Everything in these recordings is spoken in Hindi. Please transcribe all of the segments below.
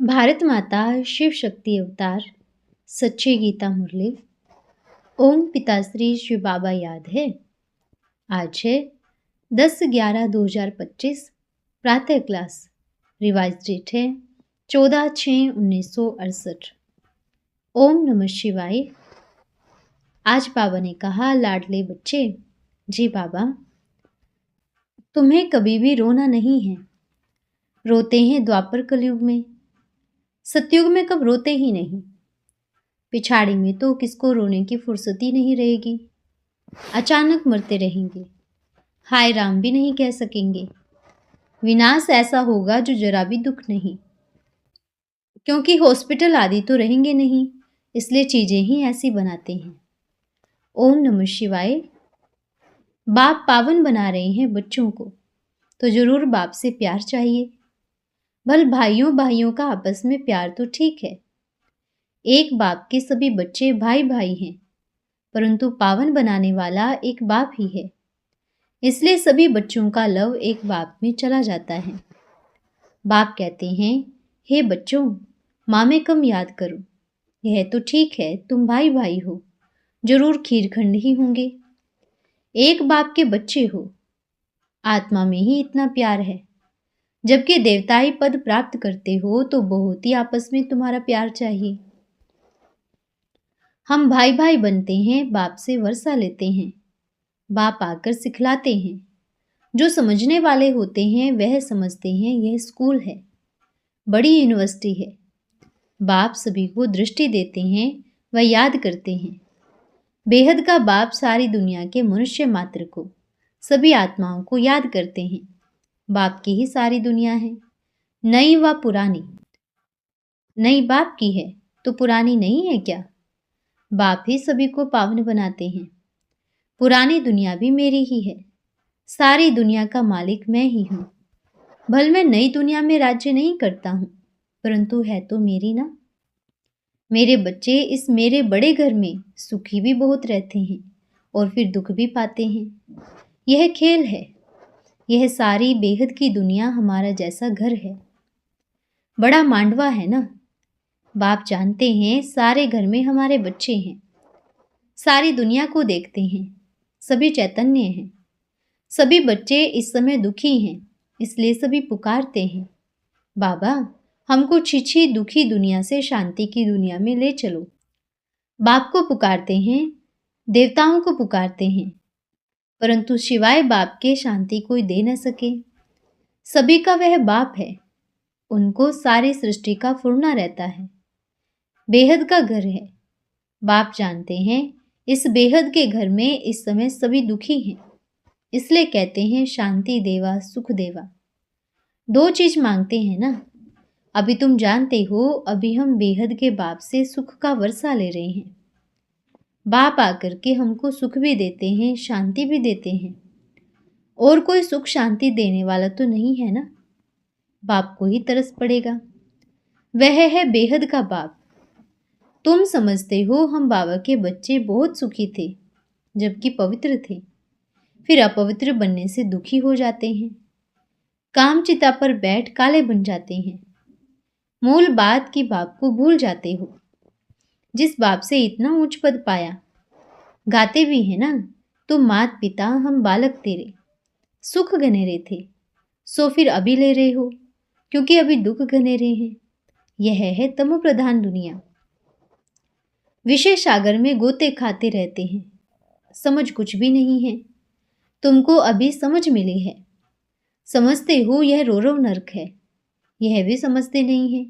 भारत माता शिव शक्ति अवतार सच्चे गीता मुरली। ओम पिताश्री शिव बाबा याद है। आज है 10/11/2025 प्रातः क्लास। रिवाइज डेट है 14/6/1968। ओम नमः शिवाय। आज बाबा ने कहा, लाडले बच्चे, जी बाबा, तुम्हें कभी भी रोना नहीं है। रोते हैं द्वापर कलयुग में, सतयुग में कब रोते ही नहीं। पिछाड़ी में तो किसको रोने की फुर्सत ही नहीं रहेगी। अचानक मरते रहेंगे, हाय राम भी नहीं कह सकेंगे। विनाश ऐसा होगा जो जरा भी दुख नहीं, क्योंकि हॉस्पिटल आदि तो रहेंगे नहीं, इसलिए चीजें ही ऐसी बनाते हैं। ओम नमः शिवाय। बाप पावन बना रहे हैं बच्चों को, तो जरूर बाप से प्यार चाहिए। भल भाइयों भाइयों का आपस में प्यार तो ठीक है। एक बाप के सभी बच्चे भाई भाई हैं, परंतु पावन बनाने वाला एक बाप ही है। इसलिए सभी बच्चों का लव एक बाप में चला जाता है। बाप कहते हैं, हे बच्चों, माँ में कम याद करो। यह तो ठीक है, तुम भाई भाई हो, जरूर खीरखंड ही होंगे। एक बाप के बच्चे हो, आत्मा में ही इतना प्यार है। जबकि देवताई पद प्राप्त करते हो तो बहुत ही आपस में तुम्हारा प्यार चाहिए। हम भाई भाई बनते हैं, बाप से वर्षा लेते हैं। बाप आकर सिखलाते हैं। जो समझने वाले होते हैं वह समझते हैं यह स्कूल है, बड़ी यूनिवर्सिटी है। बाप सभी को दृष्टि देते हैं, वह याद करते हैं। बेहद का बाप सारी दुनिया के मनुष्य मात्र को, सभी आत्माओं को याद करते हैं। बाप की ही सारी दुनिया है, नई व पुरानी। नई बाप की है तो पुरानी नहीं है क्या? बाप ही सभी को पावन बनाते हैं। पुरानी दुनिया भी मेरी ही है, सारी दुनिया का मालिक मैं ही हूँ। भल मैं नई दुनिया में राज्य नहीं करता हूँ, परंतु है तो मेरी ना। मेरे बच्चे इस मेरे बड़े घर में सुखी भी बहुत रहते हैं और फिर दुख भी पाते हैं। यह खेल है। यह सारी बेहद की दुनिया हमारा जैसा घर है। बड़ा मांडवा है ना। बाप जानते हैं सारे घर में हमारे बच्चे हैं, सारी दुनिया को देखते हैं, सभी चैतन्य हैं। सभी बच्चे इस समय दुखी हैं, इसलिए सभी पुकारते हैं, बाबा हमको छिछी दुखी दुनिया से शांति की दुनिया में ले चलो। बाप को पुकारते हैं, देवताओं को पुकारते हैं, परंतु शिवाय बाप के शांति कोई दे न सके। सभी का वह बाप है, उनको सारी सृष्टि का फुरना रहता है। बेहद का घर है। बाप जानते हैं इस बेहद के घर में इस समय सभी दुखी हैं, इसलिए कहते हैं शांति देवा सुख देवा। दो चीज मांगते हैं ना। अभी तुम जानते हो, अभी हम बेहद के बाप से सुख का वर्षा ले रहे हैं। बाप आकर के हमको सुख भी देते हैं, शांति भी देते हैं। और कोई सुख शांति देने वाला तो नहीं है ना। बाप को ही तरस पड़ेगा। वह है बेहद का बाप। तुम समझते हो हम बाबा के बच्चे बहुत सुखी थे, जबकि पवित्र थे। फिर अपवित्र बनने से दुखी हो जाते हैं, काम चिता पर बैठ काले बन जाते हैं। मूल बात की बाप को भूल जाते हो, जिस बाप से इतना ऊंच पद पाया। गाते भी है ना, तुम मात पिता हम बालक तेरे, सुख घनेरे थे, सो फिर अभी ले रहे हो, क्योंकि अभी दुख घनेरे हैं। यह है तमो प्रधान दुनिया। विषय सागर में गोते खाते रहते हैं, समझ कुछ भी नहीं है। तुमको अभी समझ मिली है, समझते हो यह रोरव नरक है, यह भी समझते नहीं है।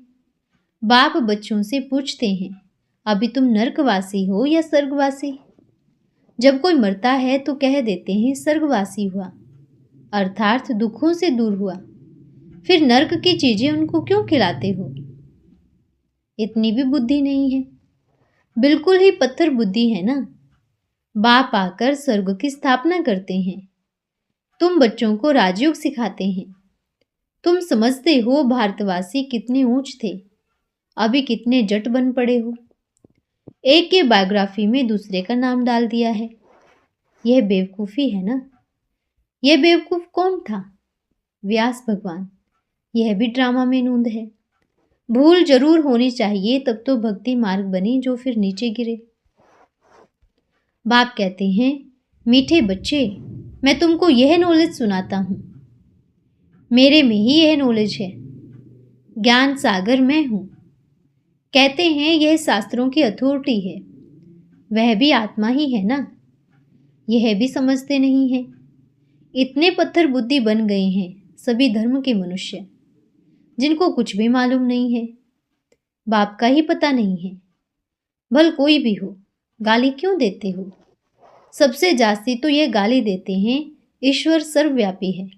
बाप बच्चों से पूछते हैं, अभी तुम नरकवासी हो या स्वर्गवासी? जब कोई मरता है तो कह देते हैं स्वर्गवासी हुआ, अर्थात दुखों से दूर हुआ। फिर नरक की चीजें उनको क्यों खिलाते हो? इतनी भी बुद्धि नहीं है, बिल्कुल ही पत्थर बुद्धि है ना। बाप आकर स्वर्ग की स्थापना करते हैं, तुम बच्चों को राजयोग सिखाते हैं। तुम समझते हो भारतवासी कितने ऊंच थे, अभी कितने जट बन पड़े हो। एक की बायोग्राफी में दूसरे का नाम डाल दिया है। यह बेवकूफी है ना। यह बेवकूफ कौन था? व्यास भगवान। यह भी ड्रामा में नूंद है। भूल जरूर होनी चाहिए, तब तो भक्ति मार्ग बने जो फिर नीचे गिरे। बाप कहते हैं, मीठे बच्चे, मैं तुमको यह नॉलेज सुनाता हूँ। मेरे में ही यह नॉलेज है। ज्ञान सागर मैं हूँ। कहते हैं यह शास्त्रों की अथॉरिटी है। वह भी आत्मा ही है ना। यह भी समझते नहीं है। इतने पत्थर बुद्धि बन गए हैं सभी धर्म के मनुष्य, जिनको कुछ भी मालूम नहीं है, बाप का ही पता नहीं है। भल कोई भी हो, गाली क्यों देते हो? सबसे जास्ती तो ये गाली देते हैं ईश्वर सर्वव्यापी है।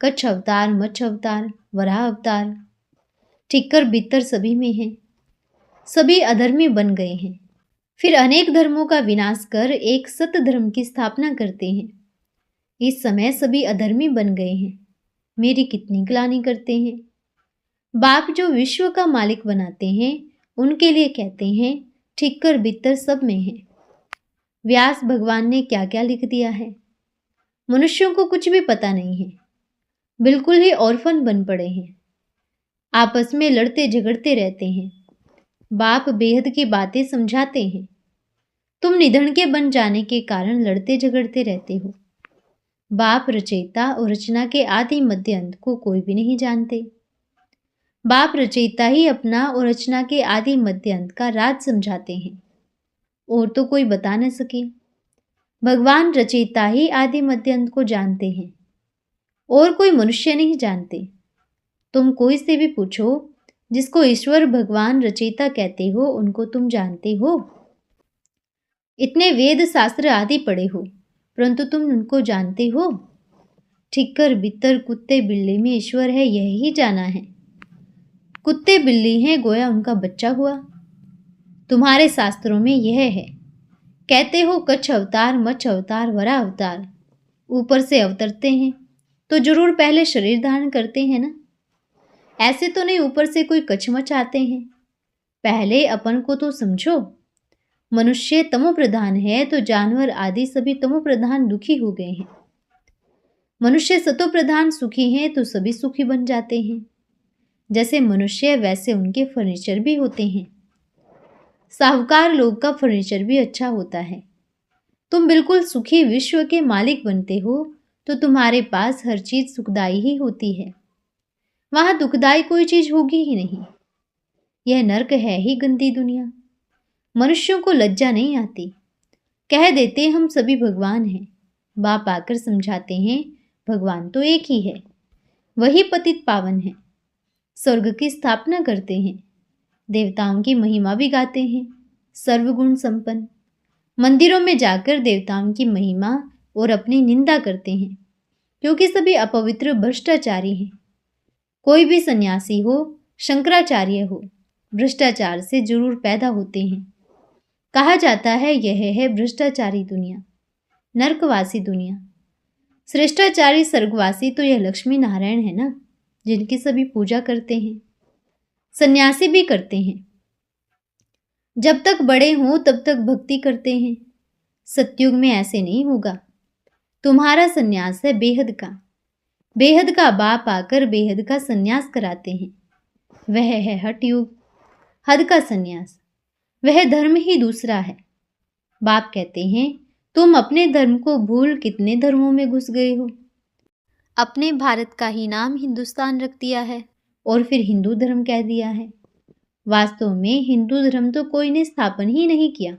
कच्छ अवतार, मच्छ अवतार, वराह अवतार, ठिक्कर बित्तर सभी में है। सभी अधर्मी बन गए हैं। फिर अनेक धर्मों का विनाश कर एक सत्य धर्म की स्थापना करते हैं। इस समय सभी अधर्मी बन गए हैं। मेरी कितनी ग्लानि करते हैं। बाप जो विश्व का मालिक बनाते हैं, उनके लिए कहते हैं ठिक्कर बित्तर सब में है। व्यास भगवान ने क्या क्या लिख दिया है। मनुष्यों को कुछ भी पता नहीं है। बिल्कुल ही ऑर्फन बन पड़े हैं। आपस में लड़ते झगड़ते रहते हैं। बाप बेहद की बातें समझाते हैं। तुम निधन के बन जाने के कारण लड़ते झगड़ते रहते हो। बाप रचयिता और रचना के आदि मध्य अंत को कोई भी नहीं जानते। बाप रचयिता ही अपना और रचना के आदि मध्य अंत का राज समझाते हैं, और तो कोई बता न सके। भगवान रचयिता ही आदि मध्य अंत को जानते हैं, और कोई मनुष्य नहीं जानते। तुम कोई से भी पूछो, जिसको ईश्वर भगवान रचयिता कहते हो, उनको तुम जानते हो? इतने वेद शास्त्र आदि पढ़े हो, परंतु तुम उनको जानते हो? ठिक्कर बित्तर कुत्ते बिल्ली में ईश्वर है, यही जाना है। कुत्ते बिल्ली हैं, गोया उनका बच्चा हुआ। तुम्हारे शास्त्रों में यह है। कहते हो कच्छ अवतार, मच्छ अवतार, वरा अवतार। ऊपर से अवतरते हैं तो जरूर पहले शरीर धारण करते हैं ना। ऐसे तो नहीं ऊपर से कोई कचमच आते हैं। पहले अपन को तो समझो। मनुष्य तमो प्रधान है तो जानवर आदि सभी तमो प्रधान दुखी हो गए हैं। मनुष्य सतो प्रधान सुखी हैं तो सभी सुखी बन जाते हैं। जैसे मनुष्य वैसे उनके फर्नीचर भी होते हैं। साहूकार लोग का फर्नीचर भी अच्छा होता है। तुम बिल्कुल सुखी विश्व के मालिक बनते हो तो तुम्हारे पास हर चीज सुखदाई ही होती है। वहां दुखदाई कोई चीज होगी ही नहीं। यह नर्क है ही गंदी दुनिया। मनुष्यों को लज्जा नहीं आती। कह देते हम सभी भगवान हैं। बाप आकर समझाते हैं भगवान तो एक ही है। वही पतित पावन है। स्वर्ग की स्थापना करते हैं। देवताओं की महिमा भी गाते हैं। सर्वगुण संपन्न। मंदिरों में जाकर देवताओं की महिमा और अपनी निंदा करते हैं, क्योंकि सभी अपवित्र भ्रष्टाचारी हैं। कोई भी सन्यासी हो, शंकराचार्य हो, भ्रष्टाचार से जरूर पैदा होते हैं। कहा जाता है यह है भ्रष्टाचारी दुनिया, नरकवासी दुनिया। श्रेष्ठाचारी स्वर्गवासी तो यह लक्ष्मी नारायण है ना, जिनकी सभी पूजा करते हैं। सन्यासी भी करते हैं। जब तक बड़े हों तब तक भक्ति करते हैं। सतयुग में ऐसे नहीं होगा। तुम्हारा सन्यास है बेहद का। बेहद का बाप आकर बेहद का सन्यास कराते हैं। वह है हठ युग, हद का सन्यास। वह धर्म ही दूसरा है। बाप कहते हैं तुम अपने धर्म को भूल कितने धर्मों में घुस गए हो। अपने भारत का ही नाम हिंदुस्तान रख दिया है और फिर हिंदू धर्म कह दिया है। वास्तव में हिंदू धर्म तो कोई ने स्थापन ही नहीं किया।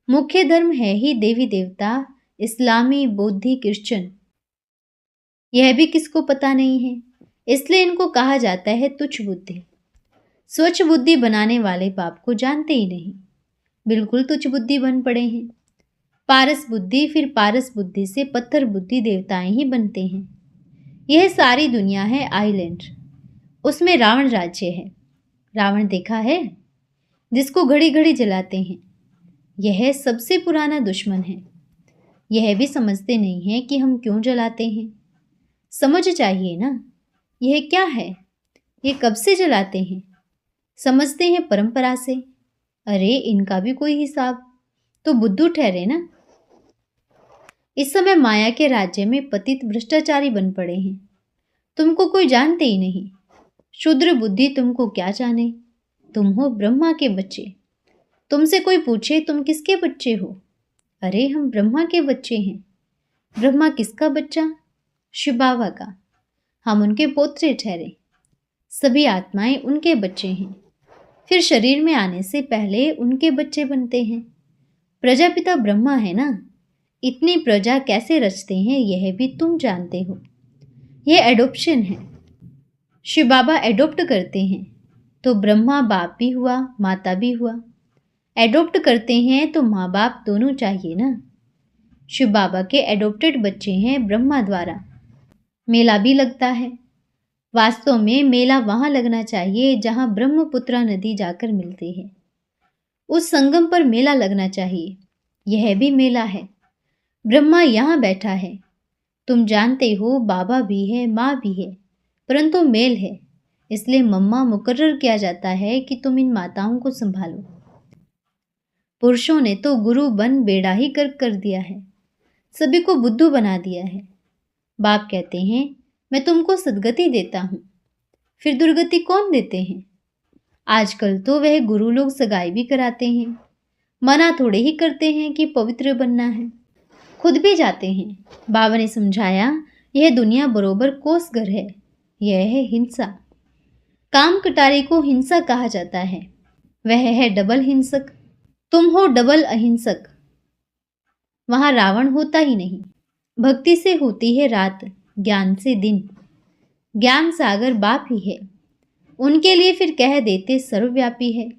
मुख्य धर्म है ही देवी देवता, इस्लामी, बौद्धी, क्रिश्चियन। यह भी किसको पता नहीं है, इसलिए इनको कहा जाता है तुच्छ बुद्धि। स्वच्छ बुद्धि बनाने वाले बाप को जानते ही नहीं। बिल्कुल तुच्छ बुद्धि बन पड़े हैं। पारस बुद्धि, फिर पारस बुद्धि से पत्थर बुद्धि देवताएं ही बनते हैं। यह सारी दुनिया है आइलैंड। उसमें रावण राज्य है। रावण देखा है, जिसको घड़ी घड़ी जलाते हैं। यह सबसे पुराना दुश्मन है। यह भी समझते नहीं है कि हम क्यों जलाते हैं। समझ चाहिए ना, यह क्या है, ये कब से जलाते हैं। समझते हैं परंपरा से। अरे इनका भी कोई हिसाब, तो बुद्धू ठहरे ना। इस समय माया के राज्य में पतित भ्रष्टाचारी बन पड़े हैं। तुमको कोई जानते ही नहीं। शूद्र बुद्धि तुमको क्या जाने, तुम हो ब्रह्मा के बच्चे। तुमसे कोई पूछे तुम किसके बच्चे हो, अरे हम ब्रह्मा के बच्चे हैं। ब्रह्मा किसका बच्चा, शिव बाबा का। हम उनके पोत्रे ठहरे, सभी आत्माएं उनके बच्चे हैं। फिर शरीर में आने से पहले उनके बच्चे बनते हैं। प्रजापिता ब्रह्मा है ना, इतनी प्रजा कैसे रचते हैं यह भी तुम जानते हो। यह एडॉप्शन है, शिव बाबा एडॉप्ट करते हैं। तो ब्रह्मा बाप भी हुआ, माता भी हुआ। एडॉप्ट करते हैं तो माँ बाप दोनों चाहिए ना। शिव बाबा के एडॉप्टेड बच्चे हैं ब्रह्मा द्वारा। मेला भी लगता है। वास्तव में मेला वहां लगना चाहिए जहां ब्रह्मपुत्रा नदी जाकर मिलती है। उस संगम पर मेला लगना चाहिए। यह भी मेला है। ब्रह्मा यहाँ बैठा है। तुम जानते हो बाबा भी है, माँ भी है, परंतु मेल है, इसलिए मम्मा मुकर्रर किया जाता है कि तुम इन माताओं को संभालो। पुरुषों ने तो गुरु बन बेड़ा ही गर्क कर दिया है, सभी को बुद्धू बना दिया है। बाप कहते हैं मैं तुमको सदगति देता हूँ, फिर दुर्गति कौन देते हैं। आजकल तो वह गुरु लोग सगाई भी कराते हैं, मना थोड़े ही करते हैं कि पवित्र बनना है, खुद भी जाते हैं। बाबा ने समझाया यह दुनिया बरोबर कोसगर है, यह है हिंसा। काम कटारे को हिंसा कहा जाता है, वह है डबल हिंसक। तुम हो डबल अहिंसक। वहां रावण होता ही नहीं। भक्ति से होती है रात, ज्ञान से दिन। ज्ञान सागर बाप ही है, उनके लिए फिर कह देते सर्वव्यापी है।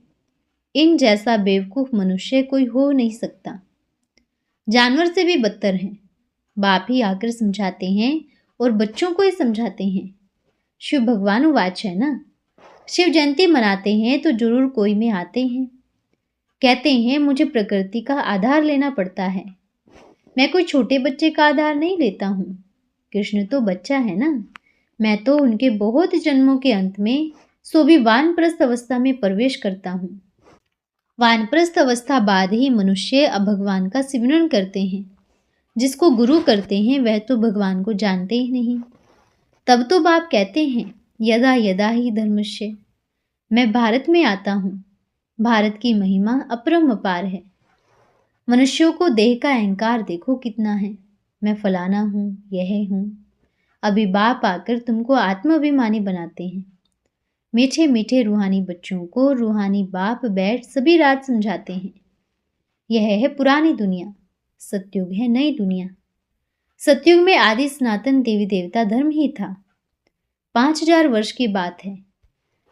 इन जैसा बेवकूफ मनुष्य कोई हो नहीं सकता, जानवर से भी बदतर हैं। बाप ही आकर समझाते हैं और बच्चों को ही समझाते हैं। शिव भगवान वाच है ना। शिव जयंती मनाते हैं तो जरूर कोई में आते हैं, कहते हैं मुझे प्रकृति का आधार लेना पड़ता है। मैं कोई छोटे बच्चे का आधार नहीं लेता हूँ। कृष्ण तो बच्चा है ना, मैं तो उनके बहुत जन्मों के अंत में सो भी वानप्रस्थ अवस्था में प्रवेश करता हूँ। वानप्रस्थ अवस्था बाद ही मनुष्य अब भगवान का सिमरन करते हैं। जिसको गुरु करते हैं वह तो भगवान को जानते ही नहीं। तब तो बाप कहते हैं यदा यदा ही धर्मस्य। मैं भारत में आता हूँ। भारत की महिमा अपरंपार है। मनुष्यों को देह का अहंकार देखो कितना है, मैं फलाना हूँ, यह हूँ। अभी बाप आकर तुमको आत्माभिमानी बनाते हैं। मीठे मीठे रूहानी बच्चों को रूहानी बाप बैठ सभी रात समझाते हैं। यह है पुरानी दुनिया, सतयुग है नई दुनिया। सतयुग में आदि सनातन देवी देवता धर्म ही था। 5000 वर्ष की बात है।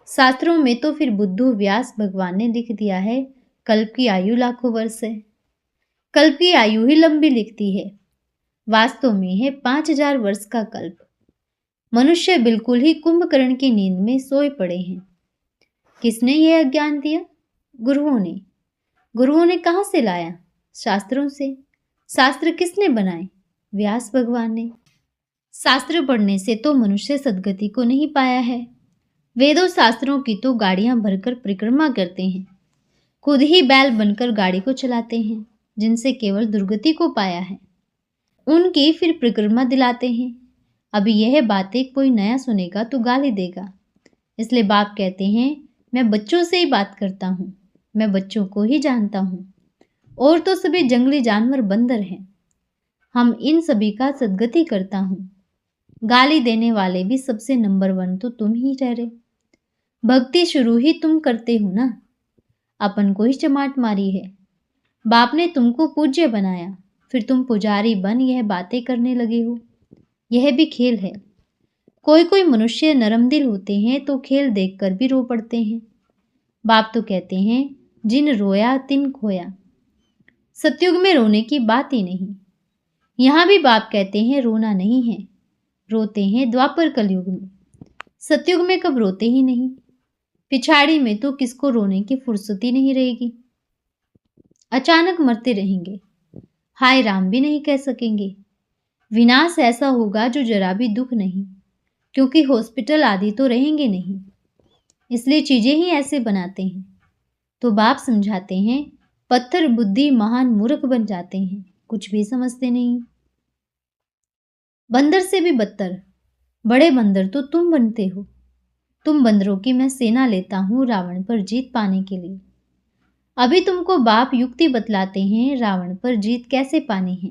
शास्त्रों में तो फिर बुद्धू व्यास भगवान ने लिख दिया है कल्प की आयु लाखों वर्ष है। कल्प की आयु ही लंबी लिखती है, वास्तव में है 5000 वर्ष का कल्प। मनुष्य बिल्कुल ही कुंभकर्ण की नींद में सोए पड़े हैं। किसने यह अज्ञान दिया? गुरुओं ने। गुरुओं ने कहाँ से लाया? शास्त्रों से। शास्त्र किसने बनाए? व्यास भगवान ने। शास्त्र पढ़ने से तो मनुष्य सदगति को नहीं पाया है। वेदों शास्त्रों की तो गाड़ियां भरकर परिक्रमा करते हैं, खुद ही बैल बनकर गाड़ी को चलाते हैं, जिनसे केवल दुर्गति को पाया है। उनकी फिर परिक्रमा दिलाते हैं। अभी यह बातें कोई नया सुनेगा तो गाली देगा, इसलिए बाप कहते हैं मैं बच्चों से ही बात करता हूँ, मैं बच्चों को ही जानता हूँ। और तो सभी जंगली जानवर बंदर हैं। हम इन सभी का सदगति करता हूँ। गाली देने वाले भी सबसे नंबर 1 तो तुम ही ठहरे। भक्ति शुरू ही तुम करते हो ना, अपन को ही चमाट मारी है। बाप ने तुमको पूज्य बनाया, फिर तुम पुजारी बन यह बातें करने लगे हो। यह भी खेल है। कोई कोई मनुष्य नरम दिल होते हैं तो खेल देखकर भी रो पड़ते हैं। बाप तो कहते हैं जिन रोया तिन खोया। सतयुग में रोने की बात ही नहीं। यहाँ भी बाप कहते हैं रोना नहीं है, रोते हैं द्वापर कलयुग में। सतयुग में कब रोते ही नहीं। पिछाड़ी में तो किसको रोने की फुर्सत ही नहीं रहेगी। अचानक मरते रहेंगे, हाय राम भी नहीं कह सकेंगे। विनाश ऐसा होगा जो जरा भी दुख नहीं, क्योंकि हॉस्पिटल आदि तो रहेंगे नहीं, इसलिए चीजें ही ऐसे बनाते हैं। तो बाप समझाते हैं पत्थर बुद्धि महान मूर्ख बन जाते हैं, कुछ भी समझते नहीं। बंदर से भी बदतर, बड़े बंदर तो तुम बनते हो। तुम बंदरों की मैं सेना लेता हूँ रावण पर जीत पाने के लिए। अभी तुमको बाप युक्ति बतलाते हैं रावण पर जीत कैसे पानी है।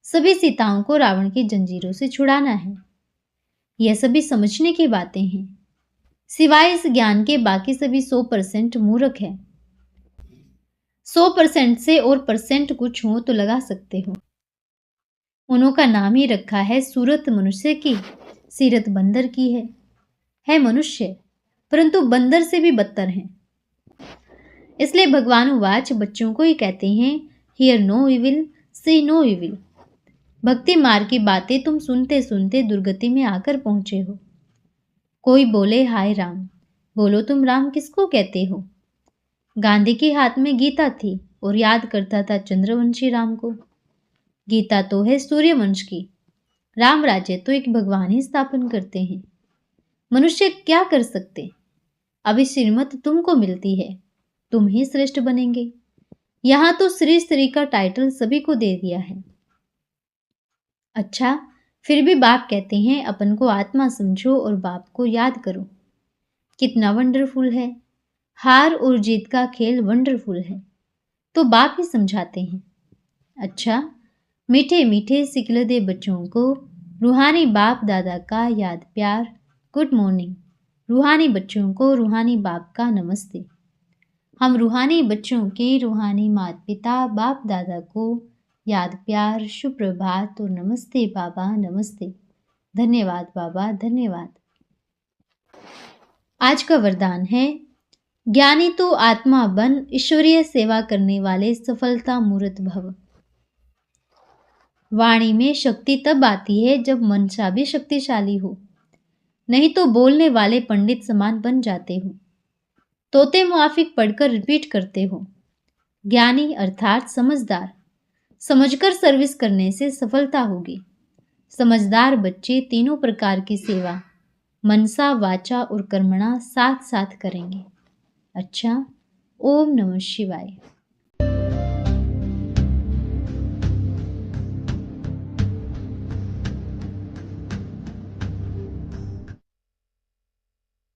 सभी सीताओं को रावण की जंजीरों से छुड़ाना है। यह सभी समझने की बातें हैं। सिवाय इस ज्ञान के बाकी सभी 100% मूर्ख है। 100% से और परसेंट कुछ हो तो लगा सकते हो। उन्हों का नाम ही रखा है सूरत मनुष्य की, सीरत बंदर की है मनुष्य, परंतु बंदर से भी बदतर है। इसलिए भगवान उवाच बच्चों को ही कहते हैं, hear no evil, see no evil. भक्ति मार्ग की बातें तुम सुनते सुनते दुर्गति में आकर पहुंचे हो। कोई बोले हाय राम, बोलो तुम राम किसको कहते हो। गांधी के हाथ में गीता थी और याद करता था चंद्रवंशी राम को। गीता तो है सूर्यवंश की, राम राज्य तो एक भगवान ही स्थापन करते हैं। मनुष्य क्या कर सकते। अभी श्रीमत तुमको मिलती है, तुम ही श्रेष्ठ बनेंगे। यहां तो श्री श्री का टाइटल सभी को दे दिया है। अच्छा, फिर भी बाप कहते हैं अपन को आत्मा समझो और बाप को याद करो। कितना वंडरफुल है। हार और जीत का खेल वंडरफुल है, तो बाप ही समझाते हैं। अच्छा, मीठे मीठे सिकलदे बच्चों को रूहानी बाप दादा का याद प्यार गुड मॉर्निंग। रूहानी बच्चों को रूहानी बाप का नमस्ते। हम रूहानी बच्चों के रूहानी माता पिता बाप दादा को याद प्यार सुप्रभात और नमस्ते बाबा नमस्ते। धन्यवाद बाबा धन्यवाद। आज का वरदान है, ज्ञानी तो आत्मा बन ईश्वरीय सेवा करने वाले सफलता मूर्त भव। वाणी में शक्ति तब आती है जब मनसा भी शक्तिशाली हो, नहीं तो बोलने वाले पंडित समान बन जाते हो। तोते मुआफिक पढ़कर रिपीट करते हो। ज्ञानी अर्थात समझदार, समझकर सर्विस करने से सफलता होगी। समझदार बच्चे तीनों प्रकार की सेवा मनसा वाचा और कर्मणा साथ साथ करेंगे। अच्छा, ओम नमः शिवाय।